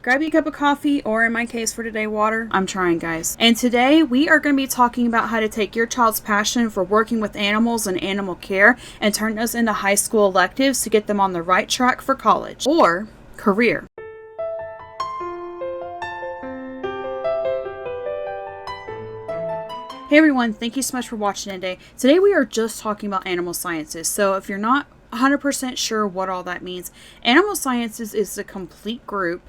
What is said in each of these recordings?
grab you a cup of coffee, or in my case for today, water. I'm trying, guys. And today we are going to be talking about how to take your child's passion for working with animals and animal care and turn those into high school electives to get them on the right track for college or career. Hey everyone, thank you so much for watching today. Today we are just talking about animal sciences. So if you're not 100% sure what all that means, animal sciences is a complete group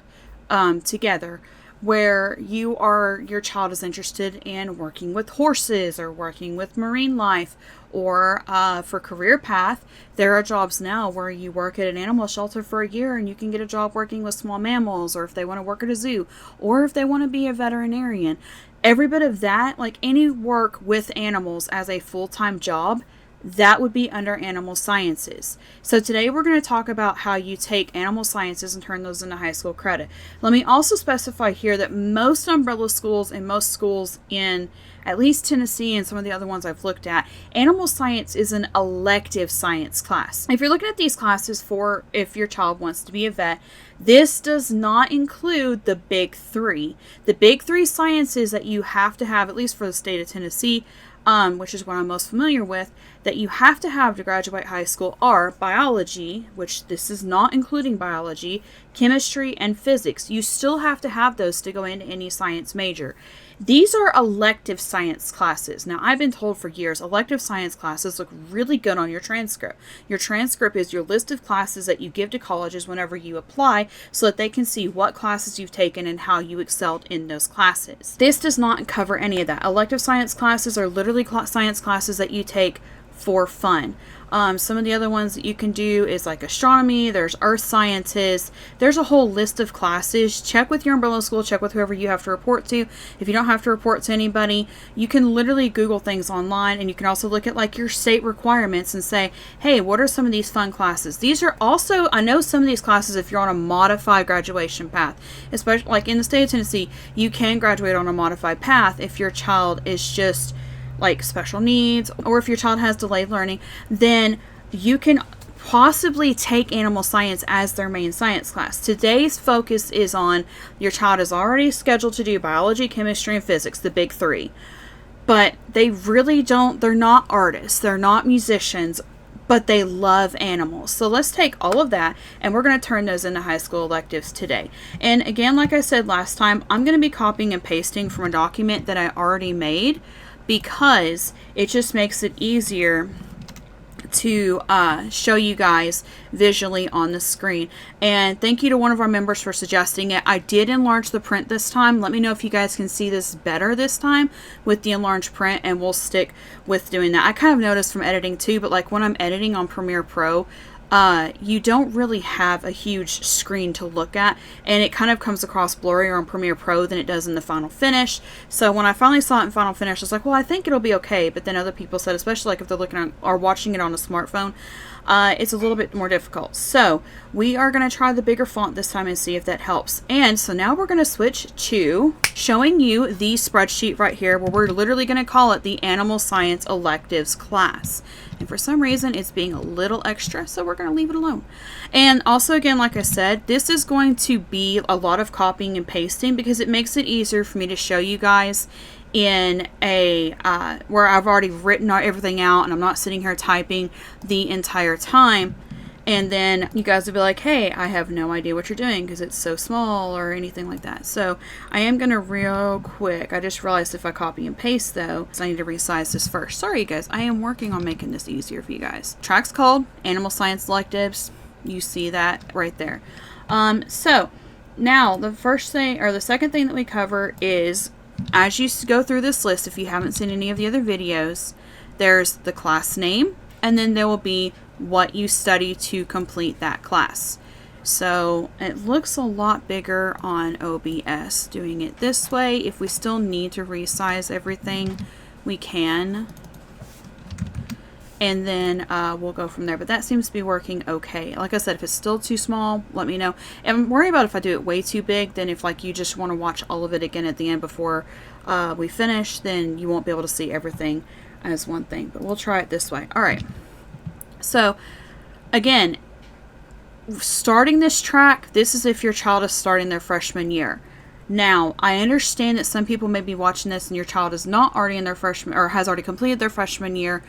together where your child is interested in working with horses or working with marine life, or for career path, there are jobs now where you work at an animal shelter for a year and you can get a job working with small mammals, or if they want to work at a zoo, or if they want to be a veterinarian. Every bit of that, like any work with animals as a full-time job, that would be under animal sciences. So today we're going to talk about how you take animal sciences and turn those into high school credit. Let me also specify here that most umbrella schools and most schools in at least Tennessee and some of the other ones I've looked at, animal science is an elective science class. If you're looking at these classes for if your child wants to be a vet, this does not include the big three. The big three sciences that you have to have, at least for the state of Tennessee, which is what I'm most familiar with, that you have to graduate high school are biology, which this is not including biology, chemistry, and physics. You still have to have those to go into any science major. These are elective science classes. Now, I've been told for years, elective science classes look really good on your transcript. Your transcript is your list of classes that you give to colleges whenever you apply so that they can see what classes you've taken and how you excelled in those classes. This does not cover any of that. Elective science classes are literally science classes that you take for fun. Some of the other ones that you can do is like astronomy, there's earth sciences, there's a whole list of classes. Check with your umbrella school, check with whoever you have to report to. If you don't have to report to anybody, you can literally Google things online, and you can also look at like your state requirements and say, hey, what are some of these fun classes? These are also, I know some of these classes, if you're on a modified graduation path, especially like in the state of Tennessee, you can graduate on a modified path if your child is just like special needs, or if your child has delayed learning, then you can possibly take animal science as their main science class. Today's focus is on your child is already scheduled to do biology, chemistry, and physics, the big three. But they really don't, they're not artists, they're not musicians, but they love animals. So let's take all of that and we're going to turn those into high school electives today. And again, like I said last time, I'm going to be copying and pasting from a document that I already made, because it just makes it easier to show you guys visually on the screen. And thank you to one of our members for suggesting it. I did enlarge the print this time. Let me know if you guys can see this better this time with the enlarged print, and we'll stick with doing that. I kind of noticed from editing too, but like when I'm editing on Premiere Pro, you don't really have a huge screen to look at, and it kind of comes across blurrier on Premiere Pro than it does in the Final Finish. So when I finally saw it in Final Finish, I was like, well, I think it'll be okay. But then other people said, especially like if they're looking at or watching it on a smartphone, it's a little bit more difficult. So we are going to try the bigger font this time and see if that helps. And so now we're going to switch to showing you the spreadsheet right here, where we're literally going to call it the Animal Science Electives class. And for some reason, it's being a little extra, so we're going to leave it alone. And also, again, like I said, this is going to be a lot of copying and pasting because it makes it easier for me to show you guys in a where I've already written everything out and I'm not sitting here typing the entire time. And then you guys will be like, hey, I have no idea what you're doing because it's so small or anything like that. So I am going to real quick. I just realized if I copy and paste though, so I need to resize this first. Sorry, you guys. I am working on making this easier for you guys. Track's called Animal Science Electives. You see that right there. So now the first thing or the second thing that we cover is, as you go through this list, if you haven't seen any of the other videos, there's the class name, and then there will be what you study to complete that class. So it looks a lot bigger on OBS doing it this way. If we still need to resize everything, we can. And then we'll go from there. But that seems to be working okay. Like I said, if it's still too small, let me know. And I'm worried about if I do it way too big, then if like you just want to watch all of it again at the end before we finish, then you won't be able to see everything as one thing. But we'll try it this way. All right. So again, starting this track, this is if your child is starting their freshman year. Now, I understand that some people may be watching this and your child is not already in their freshman, or has already completed their freshman year.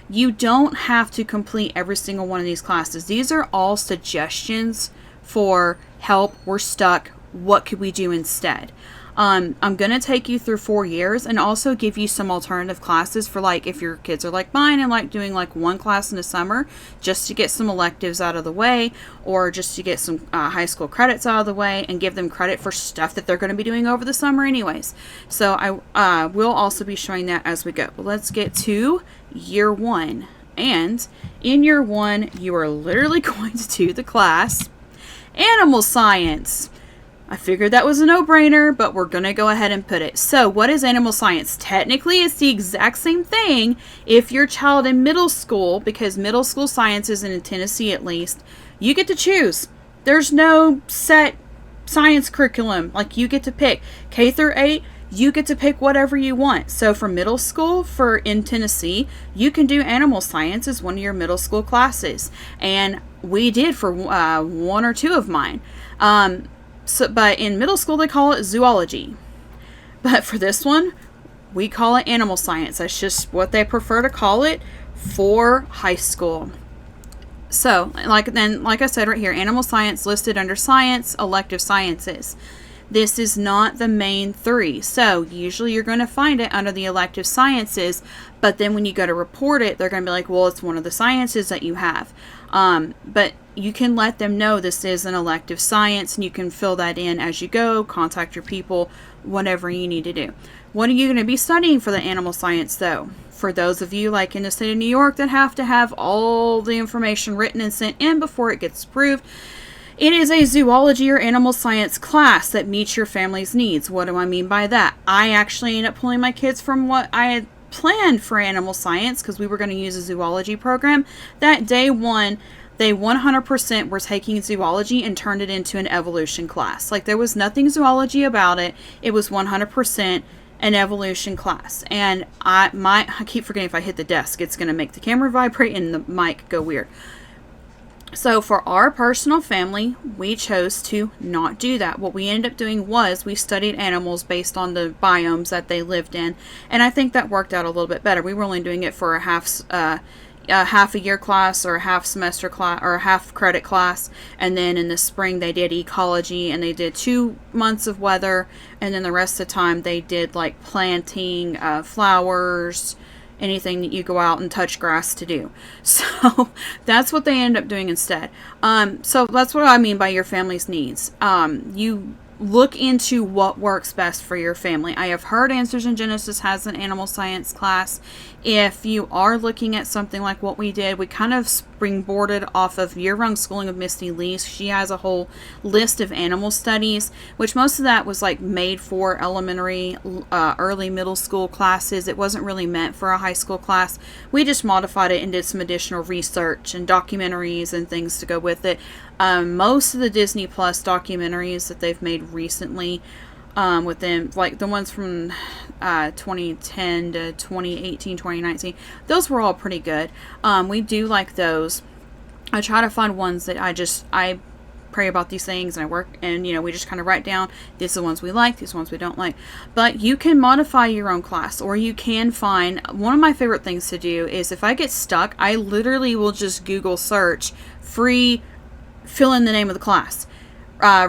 You don't have to complete every single one of these classes. These are all suggestions for help. We're stuck. What could we do instead? I'm going to take you through 4 years and also give you some alternative classes for, like, if your kids are like mine and like doing like one class in the summer just to get some electives out of the way, or just to get some high school credits out of the way and give them credit for stuff that they're going to be doing over the summer anyways. So I will also be showing that as we go. But let's get to year 1. And in year 1, you are literally going to do the class Animal Science. I figured that was a no-brainer, but we're going to go ahead and put it. So, what is animal science? Technically, it's the exact same thing if your child in middle school, because middle school sciences, and in Tennessee at least, you get to choose. There's no set science curriculum. Like, you get to pick. K through 8, you get to pick whatever you want. So, for middle school, in Tennessee, you can do animal science as one of your middle school classes. And we did for 1 or 2 of mine. But in middle school, they call it zoology. But for this one, we call it animal science. That's just what they prefer to call it for high school. So, like I said right here, animal science listed under science, elective sciences. This is not the main 3. So, usually you're going to find it under the elective sciences, but then when you go to report it, they're going to be like, well, it's one of the sciences that you have. But you can let them know this is an elective science, and you can fill that in as you go, contact your people, whatever you need to do. What are you going to be studying for the animal science, though? For those of you, like in the state of New York, that have to have all the information written and sent in before it gets approved, it is a zoology or animal science class that meets your family's needs. What do I mean by that? I actually ended up pulling my kids from what I had planned for animal science, because we were going to use a zoology program. That day 1, they 100% were taking zoology and turned it into an evolution class. Like, there was nothing zoology about it. It was 100% an evolution class. And I keep forgetting, if I hit the desk, it's going to make the camera vibrate and the mic go weird. So for our personal family, we chose to not do that. What we ended up doing was we studied animals based on the biomes that they lived in. And I think that worked out a little bit better. We were only doing it for a half a year class, or a half semester class, or a half credit class. And then in the spring they did ecology, and they did 2 months of weather. And then the rest of the time they did like planting, flowers, anything that you go out and touch grass to do. So that's what they end up doing instead. So that's what I mean by your family's needs. You look into what works best for your family. I have heard Answers in Genesis has an animal science class. If you are looking at something like what we did, we kind of springboarded off of Year-Round Schooling of Misty Lee's. She has a whole list of animal studies, which most of that was like made for elementary, early middle school classes. It wasn't really meant for a high school class. We just modified it and did some additional research and documentaries and things to go with it. Most of the Disney Plus documentaries that they've made recently, with them, like the ones from 2010 to 2018, 2019, those were all pretty good. We do like those. I try to find ones that I pray about these things, and I work, and we just kind of write down, these are the ones we like, these are the ones we don't like. But you can modify your own class, or you can find, one of my favorite things to do is, if I get stuck, I literally will just Google search free, fill in the name of the class.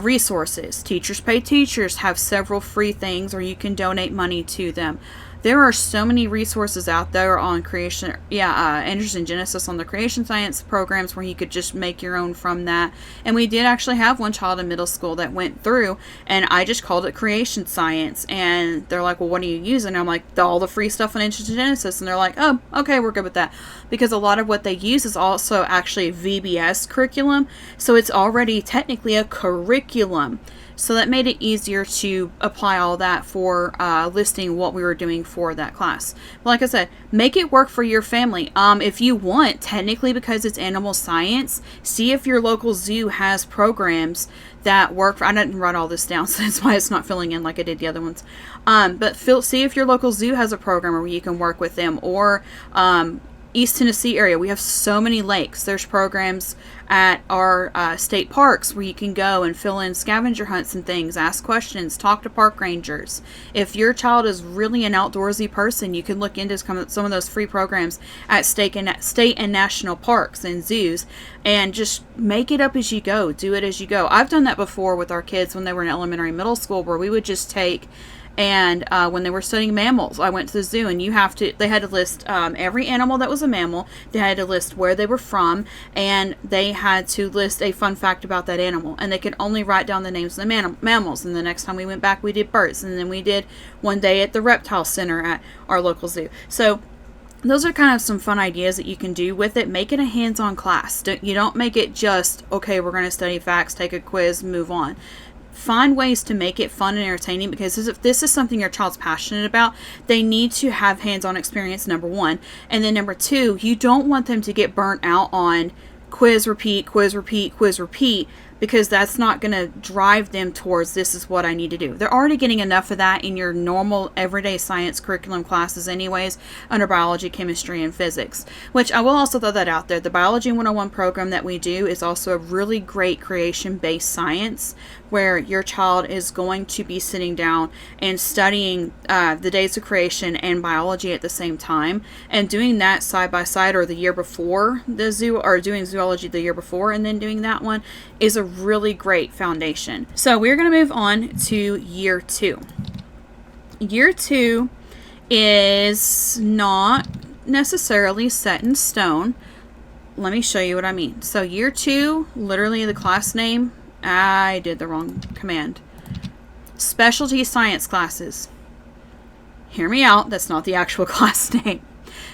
Resources. Teachers Pay Teachers have several free things, or you can donate money to them. There are so many resources out there on creation, Answers in Genesis on the creation science programs, where you could just make your own from that. And we did actually have one child in middle school that went through, and I just called it creation science. And they're like, well, what are you using? And I'm like, all the free stuff on Answers in Genesis. And they're like, oh, okay, we're good with that. Because a lot of what they use is also actually VBS curriculum. So it's already technically a curriculum. So that made it easier to apply all that for listing what we were doing for that class. But like I said, make it work for your family. If you want, technically, because it's animal science, see if your local zoo has programs that work for, I didn't write all this down, so that's why it's not filling in like I did the other ones. But see if your local zoo has a program where you can work with them, or East Tennessee area, we have so many lakes. There's programs at our state parks where you can go and fill in scavenger hunts and things, ask questions, talk to park rangers. If your child is really an outdoorsy person, you can look into some of those free programs at state and national parks and zoos, and just make it up as you go. Do it as you go. I've done that before with our kids when they were in elementary, middle school, where we would just take, and when they were studying mammals, I went to the zoo, and they had to list every animal that was a mammal. They had to list where they were from, and they had to list a fun fact about that animal, and they could only write down the names of the mammals. And the next time we went back, we did birds, and then we did one day at the reptile center at our local zoo. So those are kind of some fun ideas that you can do with it. Make it a hands-on class. You don't make it just, okay, we're going to study facts, take a quiz, move on. Find ways to make it fun and entertaining, because if this is something your child's passionate about, they need to have hands-on experience, number one. And then number two, you don't want them to get burnt out on quiz, repeat, quiz, repeat, quiz, repeat, because that's not going to drive them towards, this is what I need to do. They're already getting enough of that in your normal everyday science curriculum classes anyways, under biology, chemistry, and physics, which I will also throw that out there. The Biology 101 program that we do is also a really great creation-based science, where your child is going to be sitting down and studying the days of creation and biology at the same time, and doing that side by side, or the year before the zoo, or doing zoology the year before and then doing that one, is a really great foundation. So we're going to move on to year 2. Year 2 is not necessarily set in stone. Let me show you what I mean. So year 2, literally the class name, I did the wrong command. Specialty science classes. Hear me out, that's not the actual class name.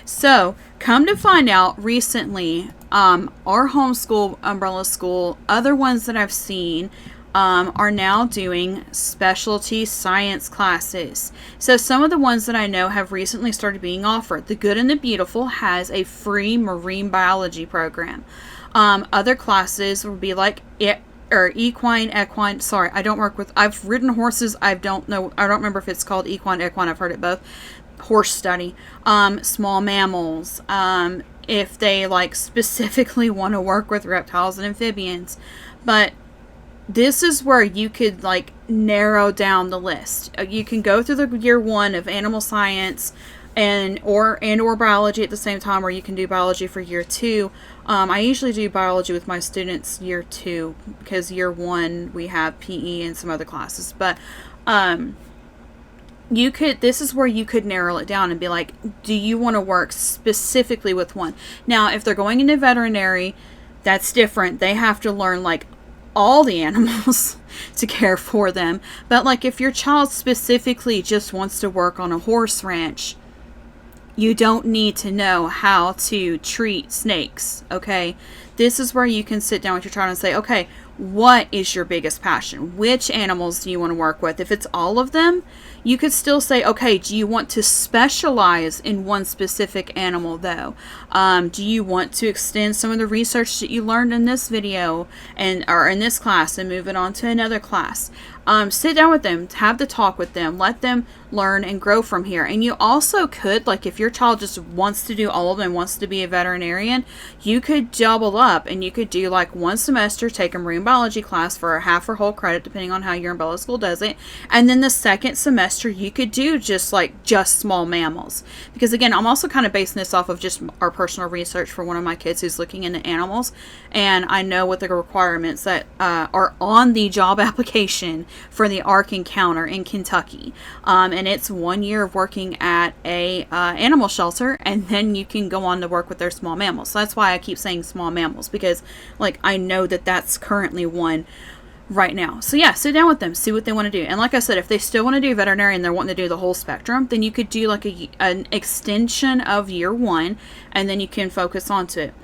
So, come to find out, recently, our homeschool umbrella school, other ones that I've seen, are now doing specialty science classes. So some of the ones that I know have recently started being offered. The Good and the Beautiful has a free marine biology program. Other classes will be like equine, sorry, I've ridden horses, I don't remember if it's called equine, I've heard it both. Horse study, small mammals, if they like specifically want to work with reptiles and amphibians. But this is where you could like narrow down the list. You can go through the year 1 of animal science and or biology at the same time, or you can do biology for year 2. I usually do biology with my students year 2, because year 1 we have PE and some other classes. But this is where you could narrow it down and be like, do you want to work specifically with one? Now, if they're going into veterinary, that's different. They have to learn like all the animals to care for them. But like if your child specifically just wants to work on a horse ranch, you don't need to know how to treat snakes, okay? This is where you can sit down with your child and say, okay, what is your biggest passion? Which animals do you want to work with? If it's all of them, you could still say, okay, do you want to specialize in one specific animal though? Do you want to extend some of the research that you learned in this video or in this class and move it on to another class? Sit down with them, have the talk with them, let them learn and grow from here. And you also could, like if your child just wants to do all of them, wants to be a veterinarian, you could double up and you could do like one semester, take a marine biology class for a half or whole credit, depending on how your umbrella school does it. And then the second semester, you could do just small mammals. Because again, I'm also kind of basing this off of just our personal research for one of my kids who's looking into animals. And I know what the requirements that are on the job application for the ARC Encounter in Kentucky. And it's 1 year of working at a animal shelter, and then you can go on to work with their small mammals. So that's why I keep saying small mammals, because like I know that that's currently one right now. So yeah, sit down with them, see what they want to do. And like I said, if they still want to do veterinary and they're wanting to do the whole spectrum, then you could do like an extension of year 1, and then you can focus onto it.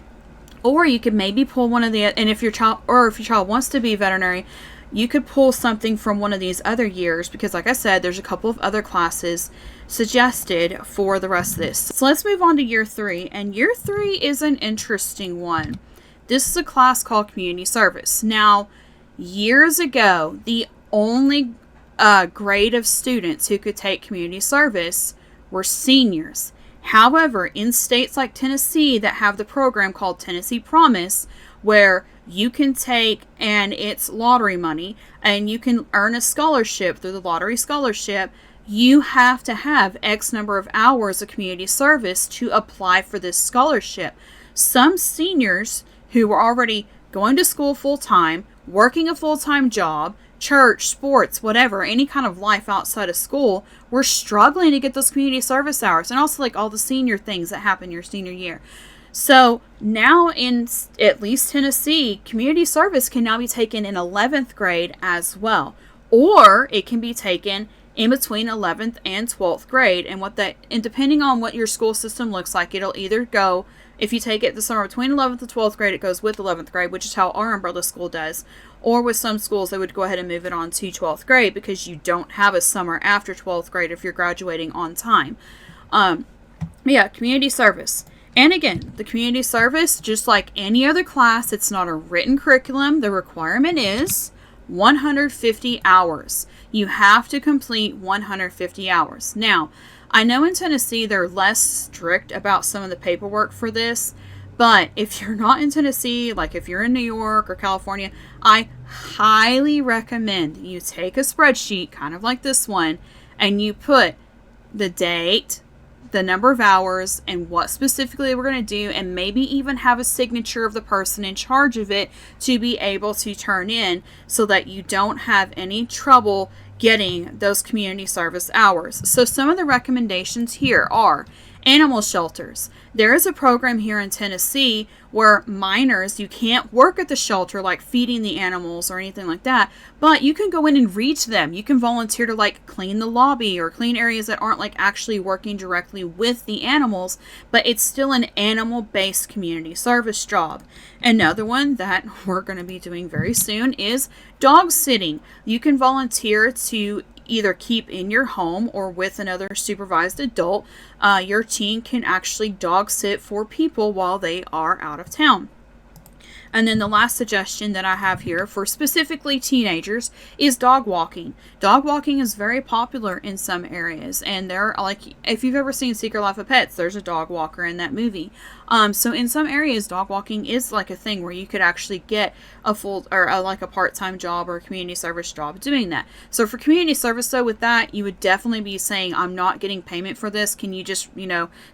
Or you could maybe pull one of the, and if your child wants to be veterinary, you could pull something from one of these other years, because like I said, there's a couple of other classes suggested for the rest of this. So let's move on to year 3. And year 3 is an interesting one. This is a class called community service. Now, years ago, the only grade of students who could take community service were seniors. However, in states like Tennessee that have the program called Tennessee Promise, where you can take, and it's lottery money, and you can earn a scholarship through the lottery scholarship, you have to have X number of hours of community service to apply for this scholarship. Some seniors who were already going to school full time, working a full time job, church, sports, whatever, any kind of life outside of school, were struggling to get those community service hours, and also like all the senior things that happen your senior year. So now in at least Tennessee, community service can now be taken in 11th grade as well, or it can be taken in between 11th and 12th grade. And depending on what your school system looks like, it'll either go, if you take it the summer between 11th and 12th grade, it goes with 11th grade, which is how our umbrella school does. Or with some schools, they would go ahead and move it on to 12th grade because you don't have a summer after 12th grade if you're graduating on time. Yeah, community service. And again, the community service, just like any other class, it's not a written curriculum. The requirement is 150 hours. You have to complete 150 hours. Now, I know in Tennessee they're less strict about some of the paperwork for this, but if you're not in Tennessee, like if you're in New York or California, I highly recommend you take a spreadsheet, kind of like this one, and you put the date, the number of hours, and what specifically we're going to do, and maybe even have a signature of the person in charge of it to be able to turn in so that you don't have any trouble getting those community service hours. So some of the recommendations here are animal shelters. There is a program here in Tennessee where minors, you can't work at the shelter like feeding the animals or anything like that, but you can go in and read to them. You can volunteer to like clean the lobby or clean areas that aren't like actually working directly with the animals, but it's still an animal-based community service job. Another one that we're going to be doing very soon is dog sitting. You can volunteer to either keep in your home or with another supervised adult. Your teen can actually dog sit for people while they are out of town. And then the last suggestion that I have here for specifically teenagers is dog walking. Dog walking is very popular in some areas, and there, like, if you've ever seen Secret Life of Pets, there's a dog walker in that movie. So in some areas, dog walking is like a thing where you could actually get a full or like a part-time job or a community service job doing that. So for community service, though, with that, you would definitely be saying, I'm not getting payment for this. Can you just,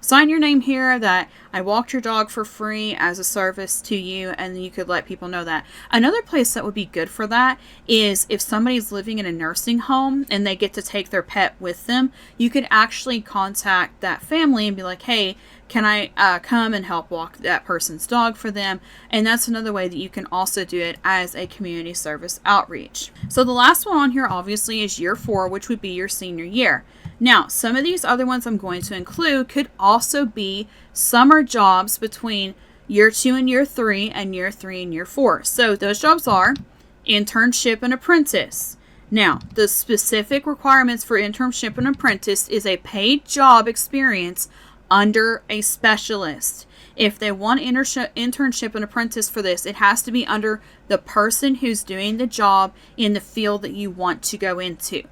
sign your name here that I walked your dog for free as a service to you, and you could let people know that. Another place that would be good for that is if somebody's living in a nursing home and they get to take their pet with them, you could actually contact that family and be like, hey, can I come and help walk that person's dog for them? And that's another way that you can also do it as a community service outreach. So the last one on here obviously is year 4, which would be your senior year. Now, some of these other ones I'm going to include could also be summer jobs between year 2 and year 3 and year 3 and year 4. So those jobs are internship and apprentice. Now, the specific requirements for internship and apprentice is a paid job experience under a specialist. If they want internship and apprentice for this, it has to be under the person who's doing the job in the field that you want to go into.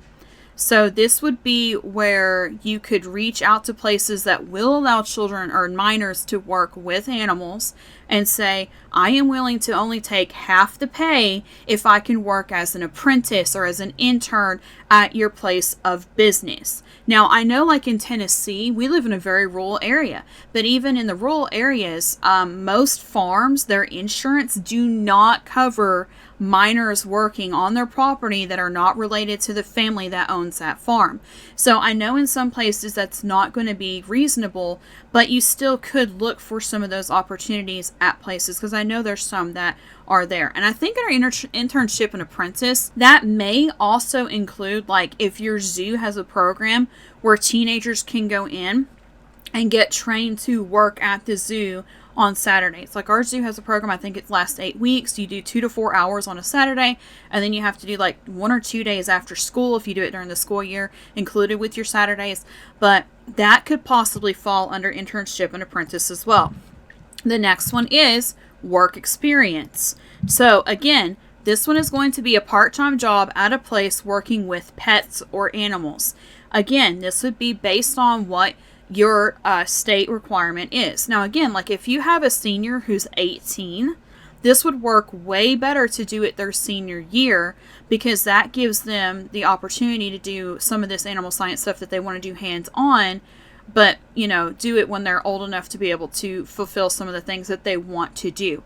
So this would be where you could reach out to places that will allow children or minors to work with animals and say, I am willing to only take half the pay if I can work as an apprentice or as an intern at your place of business. Now, I know like in Tennessee, we live in a very rural area, but even in the rural areas, most farms, their insurance do not cover minors working on their property that are not related to the family that owns that farm. So I know in some places that's not going to be reasonable, but you still could look for some of those opportunities at places, because I know there's some that are there. And I think in our internship and apprentice, that may also include like if your zoo has a program where teenagers can go in and get trained to work at the zoo on Saturdays. Like our zoo has a program, I think it lasts 8 weeks. You do 2 to 4 hours on a Saturday, and then you have to do like 1 or 2 days after school if you do it during the school year, included with your Saturdays. But that could possibly fall under internship and apprentice as well. The next one is work experience. So again, this one is going to be a part-time job at a place working with pets or animals. Again, this would be based on what your state requirement is. Now, again, like if you have a senior who's 18, this would work way better to do it their senior year, because that gives them the opportunity to do some of this animal science stuff that they want to do hands-on, but, you know, do it when they're old enough to be able to fulfill some of the things that they want to do.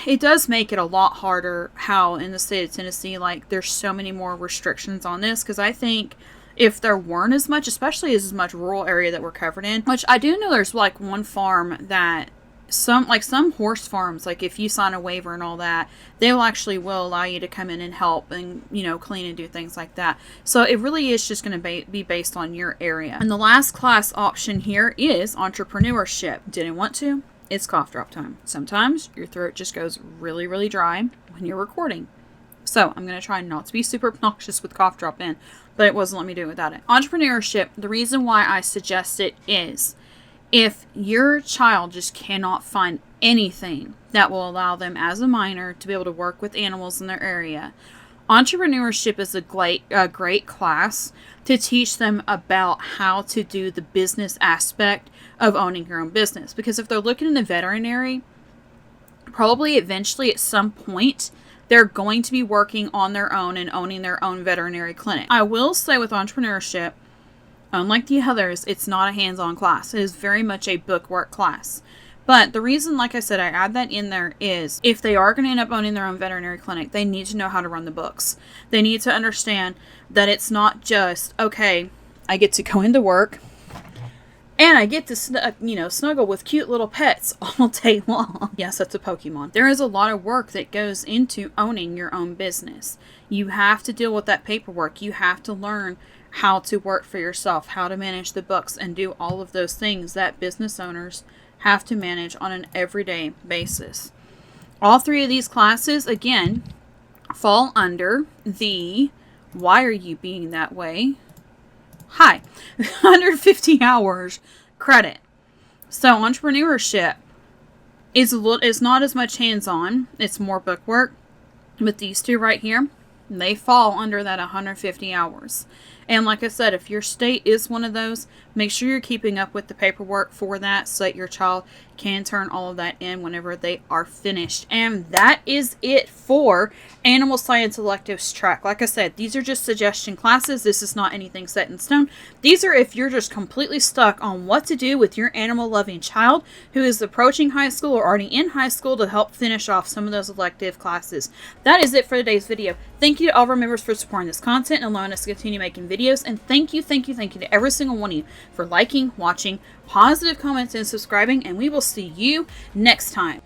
It does make it a lot harder how in the state of Tennessee, like, there's so many more restrictions on this, because I think if there weren't as much, especially as much rural area that we're covered in, which I do know there's like one farm that some horse farms, like if you sign a waiver and all that, they will allow you to come in and help and, you know, clean and do things like that. So it really is just going to be based on your area. And the last class option here is entrepreneurship. Didn't want to? It's cough drop time. Sometimes your throat just goes really, really dry when you're recording. So I'm going to try not to be super obnoxious with cough drop in, but it wasn't letting me do it without it. Entrepreneurship, the reason why I suggest it is if your child just cannot find anything that will allow them as a minor to be able to work with animals in their area, entrepreneurship is a great class to teach them about how to do the business aspect of owning your own business. Because if they're looking in the veterinary, probably eventually at some point, they're going to be working on their own and owning their own veterinary clinic. I will say with entrepreneurship, unlike the others, it's not a hands-on class. It is very much a bookwork class. But the reason, like I said, I add that in there is if they are going to end up owning their own veterinary clinic, they need to know how to run the books. They need to understand that it's not just, okay, I get to go into work and I get to, snuggle with cute little pets all day long. Yes, that's a Pokemon. There is a lot of work that goes into owning your own business. You have to deal with that paperwork. You have to learn how to work for yourself, how to manage the books, and do all of those things that business owners have to manage on an everyday basis. All three of these classes, again, fall under the why are you being that way? Hi, 150 hours credit. So entrepreneurship is not as much hands-on. It's more bookwork. But these two right here, they fall under that 150 hours. And like I said, if your state is one of those, make sure you're keeping up with the paperwork for that so that your child can turn all of that in whenever they are finished. And that is it for Animal Science Electives track. Like I said, these are just suggestion classes. This is not anything set in stone. These are if you're just completely stuck on what to do with your animal-loving child who is approaching high school or already in high school to help finish off some of those elective classes. That is it for today's video. Thank you to all of our members for supporting this content and allowing us to continue making videos. And thank you to every single one of you for liking, watching, positive comments, and subscribing. And we will see you next time.